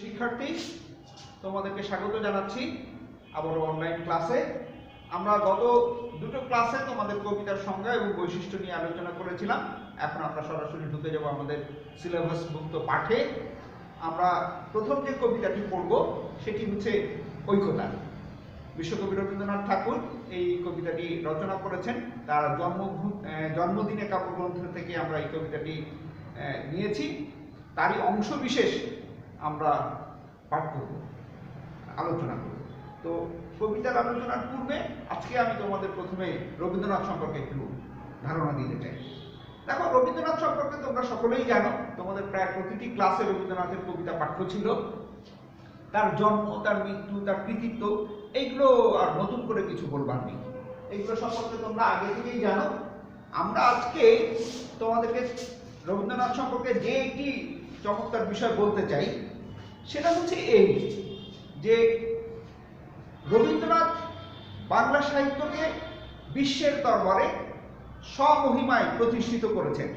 শিক্ষার্থী, তোমাদেরকে স্বাগত জানাচ্ছি আবারও অনলাইন ক্লাসে। আমরা গত দুটো ক্লাসে তোমাদের কবিতার সংজ্ঞা এবং বৈশিষ্ট্য নিয়ে আলোচনা করেছিলাম। এখন আমরা সরাসরি ঢুকে যাব আমাদের সিলেবাসভুক্ত পাঠে। আমরা প্রথম যে কবিতাটি পড়ব সেটি হচ্ছে ঐক্যতা। বিশ্বকবি রবীন্দ্রনাথ ঠাকুর এই কবিতাটি রচনা করেছেন। তার জন্মদিনে কাব্যগ্রন্থ থেকে আমরা এই কবিতাটি নিয়েছি। তারই অংশ বিশেষ আমরা পাঠ করব, আলোচনা করব। তো কবিতার আলোচনার পূর্বে আজকে আমি তোমাদের প্রথমে রবীন্দ্রনাথ সম্পর্কে একটু ধারণা দিতে চাই। দেখো, রবীন্দ্রনাথ সম্পর্কে তোমরা সকলেই জানো। তোমাদের প্রায় প্রতিটি ক্লাসে রবীন্দ্রনাথের কবিতা পাঠ্য ছিল। তার জন্ম, তার মৃত্যু, তার কৃতিত্ব, এইগুলো আর নতুন করে কিছু বলবার নেই। এইগুলো সম্পর্কে তোমরা আগে থেকেই জানো। আমরা আজকে তোমাদেরকে রবীন্দ্রনাথ সম্পর্কে যে একটি চমৎকার বিষয় বলতে চাই সেটা হচ্ছে এই যে রবীন্দ্রনাথ বাংলা সাহিত্যকে বিশ্বের দরবারে স্বমহিমায় প্রতিষ্ঠিত করেছেন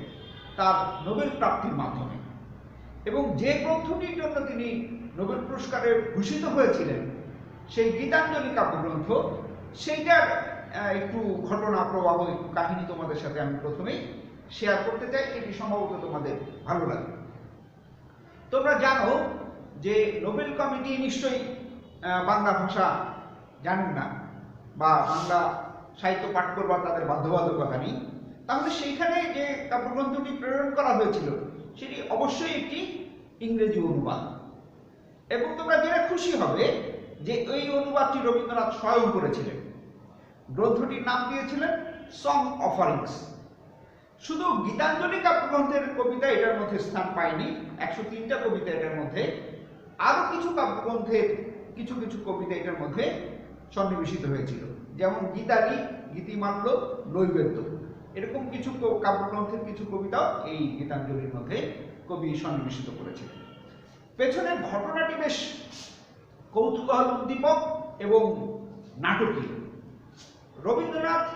তার নোবেল প্রাপ্তির মাধ্যমে। এবং যে গ্রন্থটির জন্য তিনি নোবেল পুরস্কারে ভূষিত হয়েছিলেন, সেই গীতাঞ্জলি কাব্যগ্রন্থ, সেইটার একটু ঘটনা প্রবাহ, কাহিনী তোমাদের সাথে আমি প্রথমেই শেয়ার করতে চাই। এটি সম্ভবত তোমাদের ভালো লাগবে। তোমরা জানো যে নোবেল কমিটি নিশ্চয়ই বাংলা ভাষা জানেন না বা বাংলা সাহিত্য পাঠ করবার তাদের বাধ্যবাধকতা নেই। তাহলে সেইখানে যে কাব্যগ্রন্থটি প্রেরণ করা হয়েছিল সেটি অবশ্যই একটি ইংরেজি অনুবাদ। এবং তোমরা জেনে খুশি হবে যে এই অনুবাদটি রবীন্দ্রনাথ স্বয়ং করেছিলেন। গ্রন্থটির নাম দিয়েছিলেন সং অফারিংস। শুধু গীতাঞ্জলি কাব্যগ্রন্থের কবিতা এটার মধ্যে স্থান পায়নি, 103টা কবিতা এটার মধ্যে, আরো কিছু কাব্যগ্রন্থের কিছু কিছু কবিতা এটার মধ্যে সন্নিবেশিত হয়েছিল। যেমন গীতালি, গীতিমাল্য, নৈবেদ্য, এরকম কিছু কাব্যগ্রন্থের কিছু কবিতাও এই গীতাঞ্জলির মধ্যে কবি সন্নিবেশিত করেছিলেন। পেছনের ঘটনাটি বেশ কৌতূহল উদ্দীপক এবং নাটকীয়। রবীন্দ্রনাথ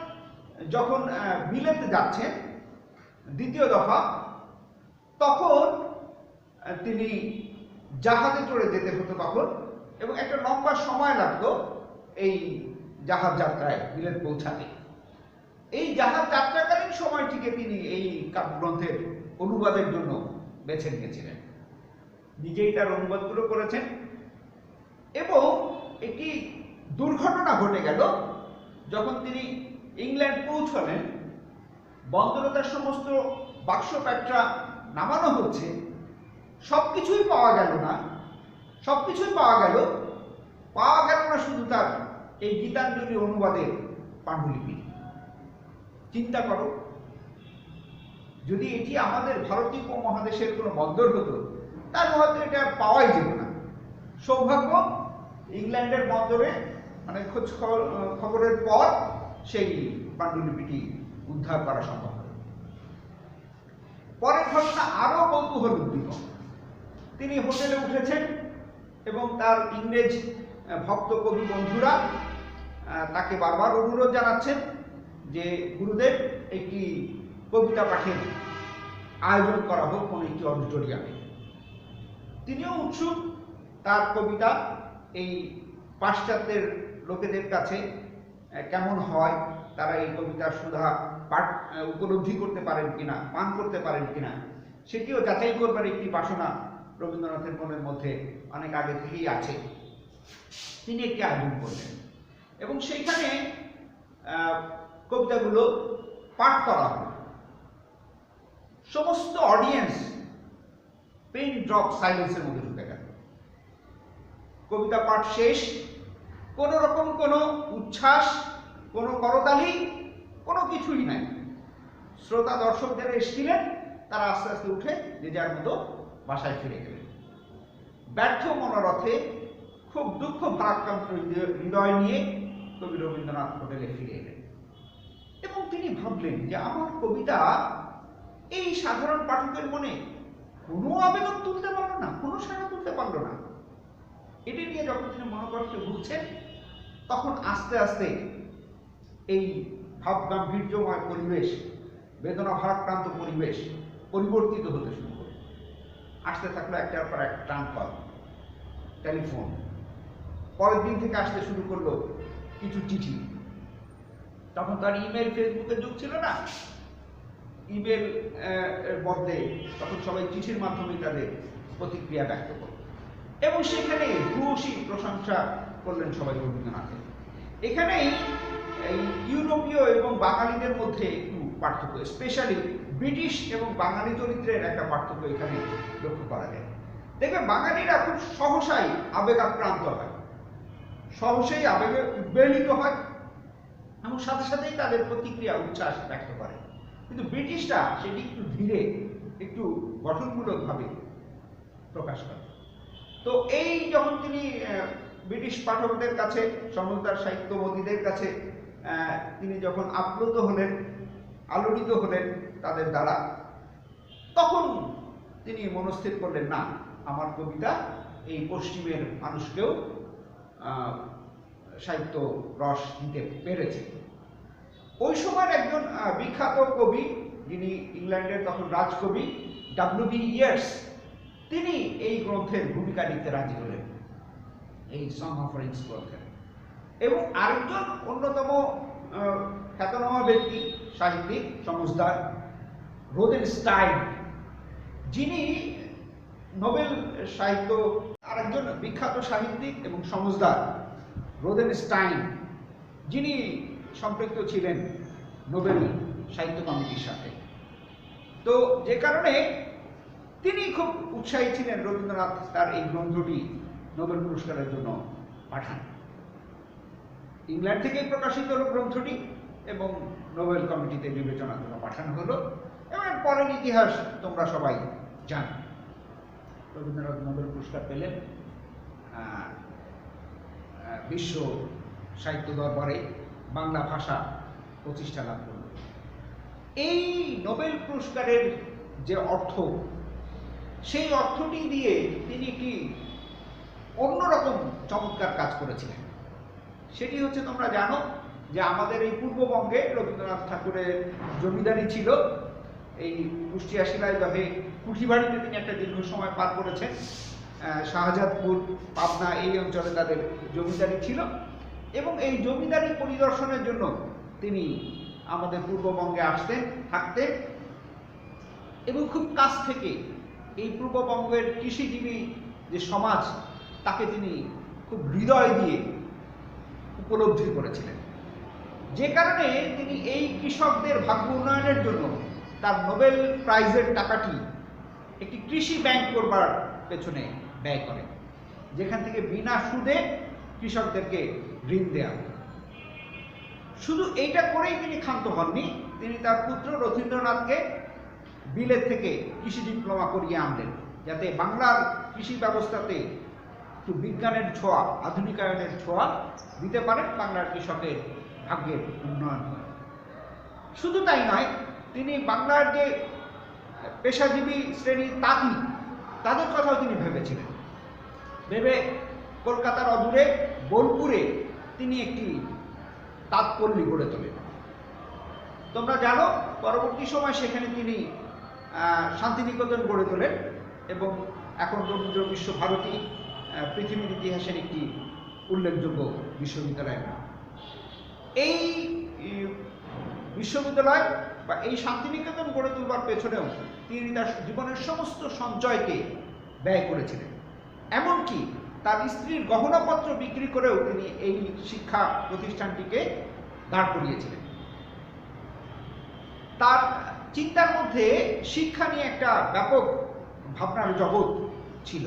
যখন বিলেতে যাচ্ছেন দ্বিতীয় দফা, তখন তিনি জাহাজে চড়ে যেতে হতো তখন, এবং একটা লম্বা সময় লাগতো এই জাহাজ যাত্রায় বিলেত পৌঁছাতে। এই জাহাজ যাত্রাকালীন সময়টিকে তিনি এই কাব্যগ্রন্থের অনুবাদের জন্য বেছে নিয়েছিলেন। নিজেই তার অনুবাদগুলো করেছেন। এবং একটি দুর্ঘটনা ঘটে গেল। যখন তিনি ইংল্যান্ড পৌঁছলেন, বন্দরে তার সমস্ত বাক্স প্যাট্রা নামানো হচ্ছে, সবকিছুই পাওয়া গেল না। সবকিছুই পাওয়া গেল না শুধু তার এই গীতাঞ্জলি অনুবাদের পাণ্ডুলিপি। চিন্তা করো, যদি এটি আমাদের ভারতীয় উপমহাদেশের কোনো বন্দর হতো তার হয়তো এটা পাওয়াই যেত না। সৌভাগ্য, ইংল্যান্ডের বন্দরে মানে খোঁজ খবরের পর সেই পাণ্ডুলিপিটি উদ্ধার করা সম্ভব হল। পরের ঘটনা আরো কৌতূহল উদ্দীপক। তিনি হোটেলে উঠেছেন এবং তার ইংরেজ ভক্ত কবি বন্ধুরা তাকে বারবার অনুরোধ জানাচ্ছেন যে গুরুদেব, একটি কবিতা পাঠের আয়োজন করা হোক কোন একটি অডিটোরিয়ামে। তিনিও উৎসুক তার কবিতা এই পাশ্চাত্যের লোকেদের কাছে কেমন হয়, তারা এই কবিতার সুধা পাঠ উপলব্ধি করতে পারেন কিনা, পান করতে পারেন কিনা, সেটিও যাচাই করবার একটি বাসনা রবীন্দ্রনাথের মনের মধ্যে অনেক আগে থেকেই আছে। তিনি একটি আয়োজন করলেন এবং সেইখানে কবিতাগুলো পাঠ করা হল। সমস্ত অডিয়েন্স পেন ড্রপ সাইলেন্সের মধ্যে ঢুকে গেল। কবিতা পাঠ শেষ, কোন রকম কোনো উচ্ছ্বাস, কোনো করতালি, কোনো কিছুই নাই। শ্রোতা দর্শক যারা এসেছিলেন তারা আস্তে আস্তে উঠে যে যার মতো বাসায় ফিরে গেলেন। ব্যর্থ মনোরথে খুব দুঃখ ভারাক্রান্ত হৃদয় নিয়ে কবি রবীন্দ্রনাথ হোটেলে ফিরে এলেন এবং তিনি ভাবলেন যে আমার কবিতা এই সাধারণ পাঠকের মনে কোনো আবেদন তুলতে পারল না, কোনো সাড়া তুলতে পারল না। এটি নিয়ে যখন তিনি মনোকষ্টে ভুগছেন, তখন আস্তে আস্তে এই ভাব গাম্ভীর্যময় পরিবেশ, বেদনা ভারাক্রান্ত পরিবেশ পরিবর্তিত হতে শুরু করে। আসতে থাকলো একটার পর একটা ট্রাঙ্কল। টেলিফোন, পরের দিন থেকে আসতে শুরু করলো কিছু চিঠি। তখন তার ইমেল, ফেসবুকের যুগ ছিল না, ইমেল এর বদলে তখন সবাই চিঠির মাধ্যমে তাদের প্রতিক্রিয়া ব্যক্ত করল এবং সেখানে ভূয়সী প্রশংসা করলেন সবাই রবীন্দ্রনাথের। এখানেই এই ইউরোপীয় এবং বাঙালিদের মধ্যে একটু পার্থক্য, স্পেশালি ব্রিটিশ এবং বাঙালি চরিত্রের একটা পার্থক্য এখানে লক্ষ্য করা যায়। দেখবে বাঙালিরা খুব সহসাই আবেগাক্রান্ত হয়, সহসাই আবেগে উদ্বেলিত হয় এবং সাথে সাথেই তাদের প্রতিক্রিয়া উচ্ছ্বাস ব্যক্ত করে। কিন্তু ব্রিটিশরা সেটি একটু ধীরে, একটু গঠনমূলকভাবে প্রকাশ করে। তো এই যখন তিনি ব্রিটিশ পাঠকদের কাছে, সমজদার সাহিত্যবাদীদের কাছে তিনি যখন আপ্লুত হলেন, আলোড়িত হলেন তাদের দ্বারা, তখন তিনি মনস্থির করলেন, না, আমার কবিতা এই পশ্চিমের মানুষকেও সাহিত্য রস দিতে পেরেছে। ওই সময়ের একজন বিখ্যাত কবি, যিনি ইংল্যান্ডের তখন রাজকবি W.B. ইয়েটস, তিনি এই গ্রন্থের ভূমিকা নিতে রাজি হলেন, এই সং অফ রিংস গ্রন্থের। এবং আরেকজন অন্যতম খ্যাতনামা ব্যক্তি, সাহিত্যিক, সমজদার রোদেনস্টাইন, যিনি নোবেল সাহিত্য, আরেকজন বিখ্যাত সাহিত্যিক এবং সমজদার রোদেনস্টাইন, যিনি সম্পৃক্ত ছিলেন নোবেল সাহিত্য কমিটির সাথে। তো যে কারণে তিনি খুব উৎসাহী ছিলেন রবীন্দ্রনাথ তার এই গ্রন্থটি নোবেল পুরস্কারের জন্য পাঠান। ইংল্যান্ড থেকেই প্রকাশিত হলো গ্রন্থটি এবং নোবেল কমিটিতে বিবেচনার জন্য পাঠানো হলো এবং পরের ইতিহাস তোমরা সবাই জানো। রবীন্দ্রনাথ নোবেল পুরস্কার পেলেন, বিশ্ব সাহিত্য দরবারে বাংলা ভাষা প্রতিষ্ঠা লাভ করল। এই নোবেল পুরস্কারের যে অর্থ, সেই অর্থটি দিয়ে তিনি একটি অন্যরকম চমৎকার কাজ করেছিলেন। সেটি হচ্ছে, তোমরা জানো যে আমাদের এই পূর্ববঙ্গে রবীন্দ্রনাথ ঠাকুরের জমিদারি ছিল। এই কুষ্টিয়া শিলাইদহে কুঠিবাড়িতে তিনি একটা দীর্ঘ সময় পার করেছেন। শাহজাদপুর, পাবনা এই অঞ্চলে তাদের জমিদারি ছিল এবং এই জমিদারি পরিদর্শনের জন্য তিনি আমাদের পূর্ববঙ্গে আসতেন, থাকতেন এবং খুব কাছ থেকে এই পূর্ববঙ্গের কৃষিজীবী যে সমাজ, তাকে তিনি খুব হৃদয় দিয়ে উপলব্ধি করেছিলেন। যে কারণে তিনি এই কৃষকদের ভাগ্য উন্নয়নের জন্য তার নোবেল প্রাইজের টাকাটি একটি কৃষি ব্যাংক করবার পেছনে ব্যয় করেন, যেখান থেকে বিনা সুদে কৃষকদেরকে ঋণ দেওয়া। শুধু এইটা করেই তিনি ক্ষান্ত হননি, তিনি তার পুত্র রথীন্দ্রনাথকে বিলেত থেকে কৃষি ডিপ্লোমা করিয়ে আনলেন, যাতে বাংলার কৃষি ব্যবস্থাতে একটু বিজ্ঞানের ছোঁয়া, আধুনিকায়নের ছোঁয়া দিতে পারেন, বাংলার কৃষকের ভাগ্যের উন্নয়ন হয়। শুধু তাই নয়, তিনি বাংলার যে পেশাজীবী শ্রেণীর তাঁতি, তাদের কথাও তিনি ভেবেছিলেন। ভেবে কলকাতার অদূরে বোলপুরে তিনি একটি তাঁতপল্লী গড়ে তোলেন। তোমরা জানো, পরবর্তী সময় সেখানে তিনি শান্তিনিকেতন গড়ে তোলেন এবং এখন রবীন্দ্র বিশ্বভারতী পৃথিবীর ইতিহাসের একটি উল্লেখযোগ্য বিশ্ববিদ্যালয়। এই বিশ্ববিদ্যালয় বা এই শান্তিনিকেতন গড়ে তোলবার পেছনেও তিনি তার জীবনের সমস্ত সঞ্চয়কে ব্যয় করেছিলেন। এমনকি তার স্ত্রীর গহনাপত্র বিক্রি করেও তিনি এই শিক্ষা প্রতিষ্ঠানটিকে দাঁড় করিয়েছিলেন। তার চিন্তার মধ্যে শিক্ষা নিয়ে একটা ব্যাপক ভাবনার জগৎ ছিল।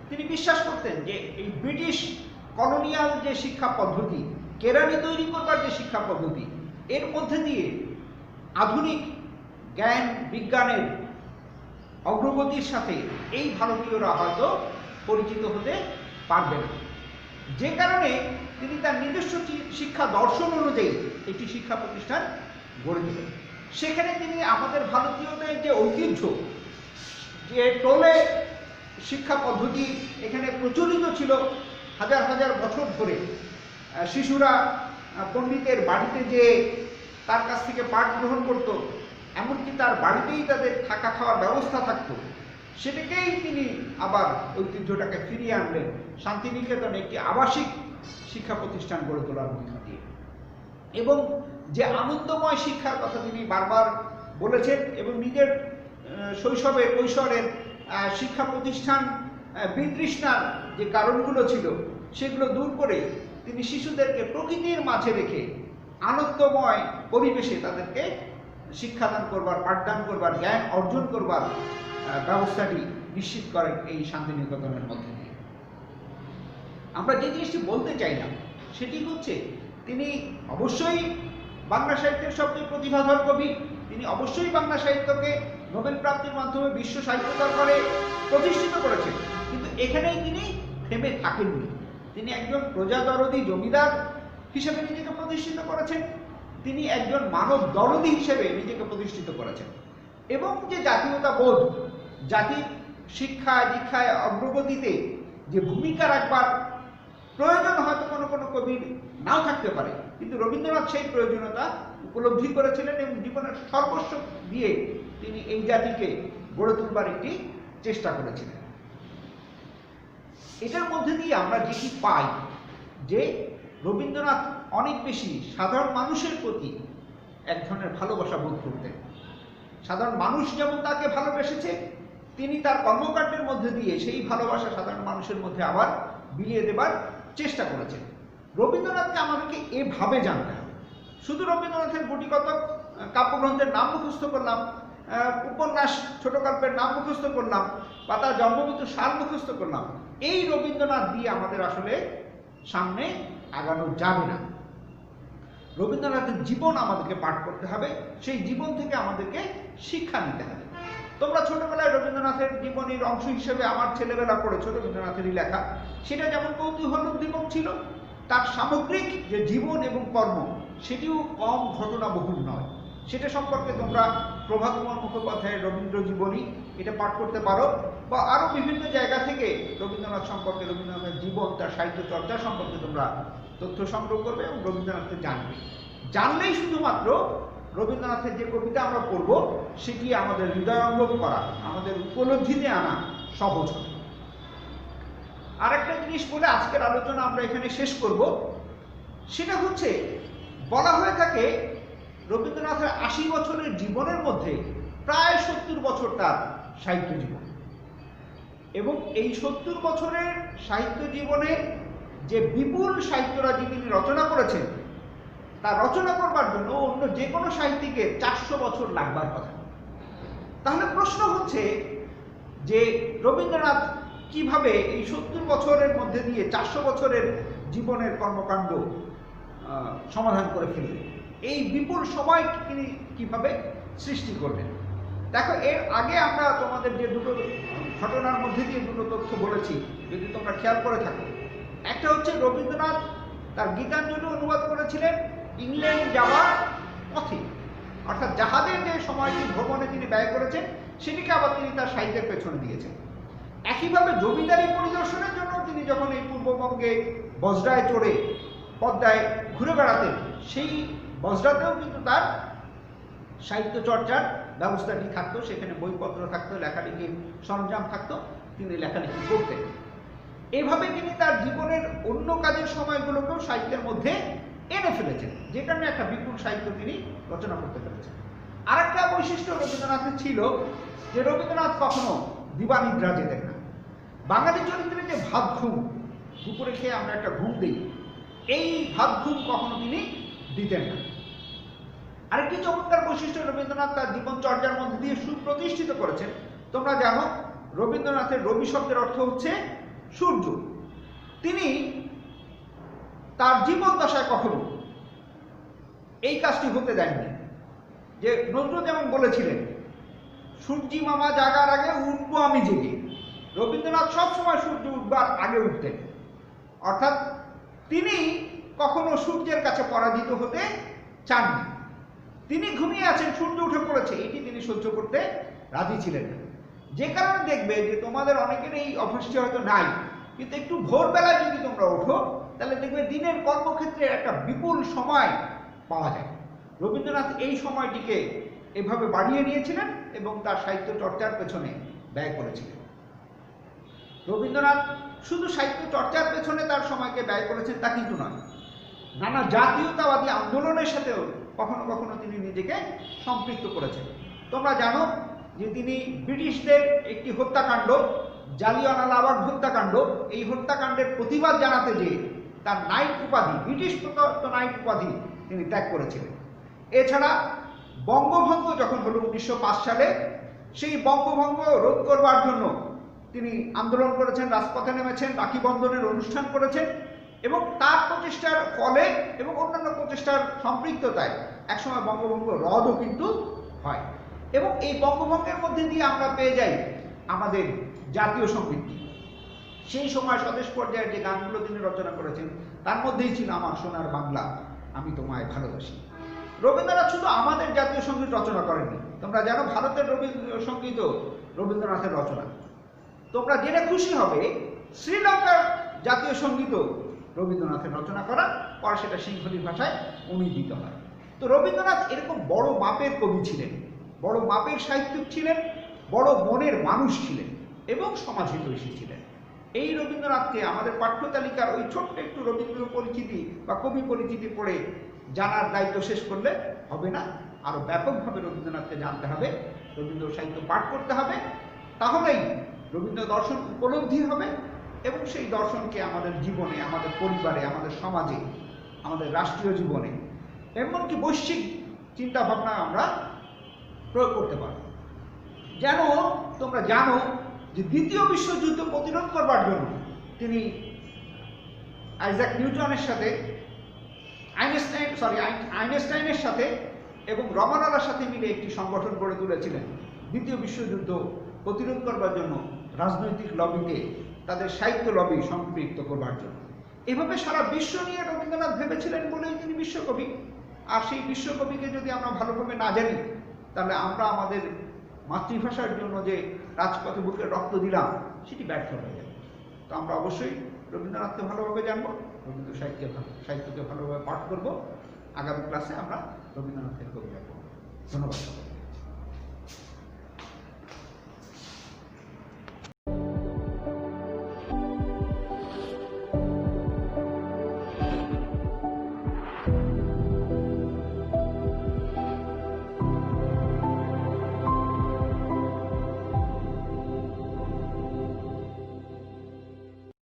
তিনি বিশ্বাস করতেন যে এই ব্রিটিশ কলোনিয়াল যে শিক্ষা পদ্ধতি, কেরানি তৈরি করবার যে শিক্ষা পদ্ধতি, এর মধ্যে দিয়ে আধুনিক জ্ঞান বিজ্ঞানের অগ্রগতির সাথে এই ভারতীয়রা হয়তো পরিচিত হতে পারবে না। যে কারণে তিনি তার নিজস্ব শিক্ষা দর্শন অনুযায়ী একটি শিক্ষা প্রতিষ্ঠান গড়ে তোলেন। সেখানে তিনি আমাদের ভারতীয়দের যে ঐতিহ্য, যে টোলে শিক্ষা পদ্ধতি এখানে প্রচলিত ছিল হাজার হাজার বছর ধরে, শিশুরা পণ্ডিতের বাড়িতে যে তার কাছ থেকে পাঠ গ্রহণ করত, এমনকি তার বাড়িতেই তাদের থাকা খাওয়ার ব্যবস্থা থাকত, সেটাকেই তিনি আবার ঐতিহ্যটাকে ফিরিয়ে আনলেন শান্তিনিকেতনে একটি আবাসিক শিক্ষা প্রতিষ্ঠান গড়ে তোলার মধ্য দিয়ে। এবং যে আনন্দময় শিক্ষার কথা তিনি বারবার বলেছেন এবং নিজের শৈশবের কৈশোরের শিক্ষা প্রতিষ্ঠান বিতৃষ্ণার যে কারণগুলো ছিল সেগুলো দূর করে তিনি শিশুদেরকে প্রকৃতির মাঝে রেখে আনন্দময় পরিবেশে তাদেরকে শিক্ষাদান করবার, পাঠদান করবার, জ্ঞান অর্জন করবার ব্যবস্থাটি নিশ্চিত করেন এই শান্তিনিকেতনের মধ্যে দিয়ে। আমরা যে জিনিসটি বলতে চাইলাম সেটি হচ্ছে তিনি অবশ্যই বাংলা সাহিত্যের সবচেয়ে প্রতিভাধর কবি, তিনি অবশ্যই বাংলা সাহিত্যকে নোবেল প্রাপ্তির মাধ্যমে বিশ্ব সাহিত্য দরবারে প্রতিষ্ঠিত করেছেন, কিন্তু এখানেই তিনি থেমে থাকেননি। তিনি একজন প্রজাদরদী জমিদার হিসেবে নিজেকে প্রতিষ্ঠিত করেছেন, তিনি একজন মানব দরদী হিসেবে নিজেকে প্রতিষ্ঠিত করেছেন এবং যে জাতীয়তাবোধ, জাতির শিক্ষায় দীক্ষায় অগ্রগতিতে যে ভূমিকা রাখবার প্রয়োজন হয়তো কোনো কোনো কবির নাও থাকতে পারে, কিন্তু রবীন্দ্রনাথ সেই প্রয়োজনীয়তা উপলব্ধি করেছিলেন এবং জীবনের সর্বস্ব দিয়ে তিনি এই জাতিকে গড়ে তুলবার একটি চেষ্টা করেছিলেন। এটার মধ্যে দিয়ে আমরা যেটি পাই যে রবীন্দ্রনাথ অনেক বেশি সাধারণ মানুষের প্রতি এক ধরনের ভালোবাসা বোধ করতেন। সাধারণ মানুষ যেমন তাকে ভালোবেসেছে, তিনি তার কর্মকাণ্ডের মধ্যে দিয়ে সেই ভালোবাসা সাধারণ মানুষের মধ্যে আবার বিলিয়ে দেবার চেষ্টা করেছেন। রবীন্দ্রনাথকে আমাদেরকে এভাবে জানতে হবে। শুধু রবীন্দ্রনাথের গুটিকতক কাব্যগ্রন্থের নাম মুখস্থ করলাম, উপন্যাস ছোট গল্পের নাম মুখস্থ করলাম, বা তার জন্মমৃত্যু সাল মুখস্থ করলাম, এই রবীন্দ্রনাথ দিয়ে আমাদের আসলে সামনে আগানো যাবে না। রবীন্দ্রনাথের জীবন আমাদেরকে পাঠ করতে হবে, সেই জীবন থেকে আমাদেরকে শিক্ষা নিতে হবে। তোমরা ছোটবেলায় রবীন্দ্রনাথের জীবনের অংশ হিসেবে আমার ছেলেবেলা পড়েছো রবীন্দ্রনাথেরই লেখা, সেটা যেমন কৌতূহল উদ্দীপক ছিল, তার সামগ্রিক যে জীবন এবং কর্ম সেটিও কম ঘটনাবহুল নয়। সেটা সম্পর্কে তোমরা প্রভাত কুমার মুখোপাধ্যায়ের রবীন্দ্র জীবনী এটা পাঠ করতে পারো, বা আরও বিভিন্ন জায়গা থেকে রবীন্দ্রনাথ সম্পর্কে, রবীন্দ্রনাথের জীবন, তার সাহিত্য চর্চা সম্পর্কে তোমরা তথ্য সংগ্রহ করবে এবং রবীন্দ্রনাথকে জানবে। জানলেই শুধুমাত্র রবীন্দ্রনাথের যে কবিতা আমরা পড়ব সেটি আমাদের হৃদয়ঙ্গম করা, আমাদের উপলব্ধিতে আনা সহজ হবে। আরেকটা জিনিস বলে আজকের আলোচনা আমরা এখানে শেষ করব, সেটা হচ্ছে বলা হয়ে থাকে রবীন্দ্রনাথের 80 বছরের জীবনের মধ্যে প্রায় 70 বছর তার সাহিত্য জীবন, এবং এই 70 বছরের সাহিত্য জীবনে যে বিপুল সাহিত্যরাজি তিনি রচনা করেছেন, তা রচনা করবার জন্য অন্য যে কোনো সাহিত্যিকের 400 বছর লাগবার কথা। তাহলে প্রশ্ন হচ্ছে যে রবীন্দ্রনাথ কিভাবে এই 70 বছরের মধ্যে দিয়ে 400 বছরের জীবনের কর্মকাণ্ড সমাধান করে ফেললেন, এই বিপুল সময় তিনি কিভাবে সৃষ্টি করলেন। দেখো, এর আগে আমরা তোমাদের যে দুটো ঘটনার মধ্যে দিয়ে দুটো তথ্য বলেছি, যদি তোমরা খেয়াল করে থাকো, একটা হচ্ছে রবীন্দ্রনাথ তার গীতাঞ্জলি অনুবাদ করেছিলেন ইংল্যান্ড যাওয়ার পথে, অর্থাৎ জাহাজের যে সময়টি ভ্রমণে তিনি ব্যয় করেছেন সেটিকে আবার তিনি তার সাহিত্যের পেছনে দিয়েছেন। একইভাবে জমিদারি পরিদর্শনের জন্য তিনি যখন এই পূর্ববঙ্গে বজরায় চড়ে পদ্মায় ঘুরে বেড়াতেন, সেই বজরাতেও কিন্তু তার সাহিত্য চর্চার ব্যবস্থাটি থাকতো, সেখানে বইপত্র থাকতো, লেখালেখির সরঞ্জাম থাকতো, তিনি লেখালেখি করতেন। এইভাবে তিনি তার জীবনের অন্য কাজের সময়গুলোকেও সাহিত্যের মধ্যে এনে ফেলেছেন, যে কারণে একটা বিপুল সাহিত্য তিনি রচনা করতে পেরেছেন। আরেকটা বৈশিষ্ট্য রবীন্দ্রনাথের ছিল যে রবীন্দ্রনাথ কখনো দিবানিদ্রা যেতেন না। বাঙালি চরিত্রে যে ভাত ঘুম, দুপুরে খেয়ে আমরা একটা ঘুম দিই, এই ভাত ঘুম কখনো তিনি দিতেন না। আরেকটি চমৎকার বৈশিষ্ট্য রবীন্দ্রনাথ তার জীবন চর্যার মধ্যে দিয়ে সুপ্রতিষ্ঠিত করেছেন। তোমরা জানো রবীন্দ্রনাথের রবি শব্দের অর্থ হচ্ছে সূর্য। তিনি তার জীবন দশায় কখনো এই কাজটি হতে দেননি। যে নজরুল যেমন বলেছিলেন, সূর্যি মামা জাগার আগে উঠবো আমি জেগে, রবীন্দ্রনাথ সবসময় সূর্য উঠবার আগে উঠতেন। অর্থাৎ তিনি কখনো সূর্যের কাছে পরাজিত হতে চাননি। তিনি ঘুমিয়ে আছেন, সূর্য উঠে পড়েছে, এটি তিনি সহ্য করতে রাজি ছিলেন না। যে কারণে দেখবে যে তোমাদের অনেকের এই অভ্যাসটি হয়তো নাই, কিন্তু একটু ভোরবেলায় যদি তোমরা ওঠো তাহলে দেখবে দিনের কর্মক্ষেত্রে একটা বিপুল সময় পাওয়া যায়। রবীন্দ্রনাথ এই সময়টিকে এভাবে বাড়িয়ে নিয়েছিলেন এবং তার সাহিত্য চর্চার পেছনে ব্যয় করেছিলেন। রবীন্দ্রনাথ শুধু সাহিত্য চর্চার পেছনে তার সময়কে ব্যয় করেছেন তা কিন্তু নয়, নানা জাতীয়তাবাদী আন্দোলনের সাথেও কখনো কখনো তিনি নিজেকে সম্পৃক্ত করেছেন। তোমরা জানো যে তিনি ব্রিটিশদের একটি হত্যাকাণ্ড, জালিয়ানওয়ালাবাগ হত্যাকাণ্ড, এই হত্যাকাণ্ডের প্রতিবাদ জানাতে যে তার নাইট উপাধি, ব্রিটিশ প্রদত্ত নাইট উপাধি তিনি ত্যাগ করেছিলেন। এছাড়া বঙ্গভঙ্গ যখন হলো 1905 সালে, সেই বঙ্গভঙ্গ রোধ করবার জন্য তিনি আন্দোলন করেছেন, রাজপথে নেমেছেন, রাখি বন্ধনের অনুষ্ঠান করেছেন এবং তার প্রচেষ্টার ফলে এবং অন্যান্য প্রচেষ্টার সম্পৃক্ততায় একসময় বঙ্গভঙ্গ রদও কিন্তু হয় এবং এই বঙ্গভঙ্গের মধ্যে দিয়ে আমরা পেয়ে যাই আমাদের জাতীয় সঙ্গীত। সেই সময় স্বদেশ পর্যায়ের যে গানগুলো তিনি রচনা করেছেন তার মধ্যেই ছিল আমার সোনার বাংলা, আমি তোমায় ভালোবাসি। রবীন্দ্রনাথ শুধু আমাদের জাতীয় সঙ্গীত রচনা করেননি, তোমরা জানো ভারতের সঙ্গীতও রবীন্দ্রনাথের রচনা। তোমরা জেনে খুশি হবে শ্রীলঙ্কার জাতীয় সঙ্গীতও রবীন্দ্রনাথের রচনা করা, পরে সেটা সিংহলী ভাষায় অনুদিত হয়। তো রবীন্দ্রনাথ এরকম বড় মাপের কবি ছিলেন, বড় মাপের সাহিত্যিক ছিলেন, বড় মনের মানুষ ছিলেন এবং সমাজহিতৈষী ছিলেন। এই রবীন্দ্রনাথকে আমাদের পাঠ্য তালিকার ওই ছোট্ট একটু রবীন্দ্র পরিচিতি বা কবি পরিচিতি পড়ে জানার দায়িত্ব শেষ করলে হবে না, আরও ব্যাপকভাবে রবীন্দ্রনাথকে জানতে হবে, রবীন্দ্র সাহিত্য পাঠ করতে হবে, তাহলেই রবীন্দ্র দর্শন উপলব্ধি হবে এবং সেই দর্শনকে আমাদের জীবনে, আমাদের পরিবারে, আমাদের সমাজে, আমাদের রাষ্ট্রীয় জীবনে, এমনকি বৈশ্বিক চিন্তাভাবনা আমরা প্রয়োগ করতে পারব। যেন তোমরা জানো যে দ্বিতীয় বিশ্বযুদ্ধ প্রতিরোধ করবার জন্য তিনি আইজাক নিউটনের সাথে, আইনস্টাইনের সাথে এবং রমানালার সাথে মিলে একটি সংগঠন গড়ে তুলেছিলেন দ্বিতীয় বিশ্বযুদ্ধ প্রতিরোধ করবার জন্য রাজনৈতিক লবিকে তাদের সাহিত্য লবি সম্পৃক্ত করবার জন্য। এভাবে সারা বিশ্ব নিয়ে রবীন্দ্রনাথ ভেবেছিলেন বলেই তিনি বিশ্বকবি। আর সেই বিশ্বকবিকে যদি আমরা ভালোভাবে না জানি তাহলে আমরা আমাদের মাতৃভাষার জন্য যে রাজপথে বুকের রক্ত দিলাম সেটি ব্যর্থ হয়ে যাবে। তো আমরা অবশ্যই রবীন্দ্রনাথকে ভালোভাবে জানবো, রবীন্দ্র সাহিত্যকে ভালোভাবে পাঠ করব। আগামী ক্লাসে আমরা রবীন্দ্রনাথের কবিতা পড়ব। ধন্যবাদ।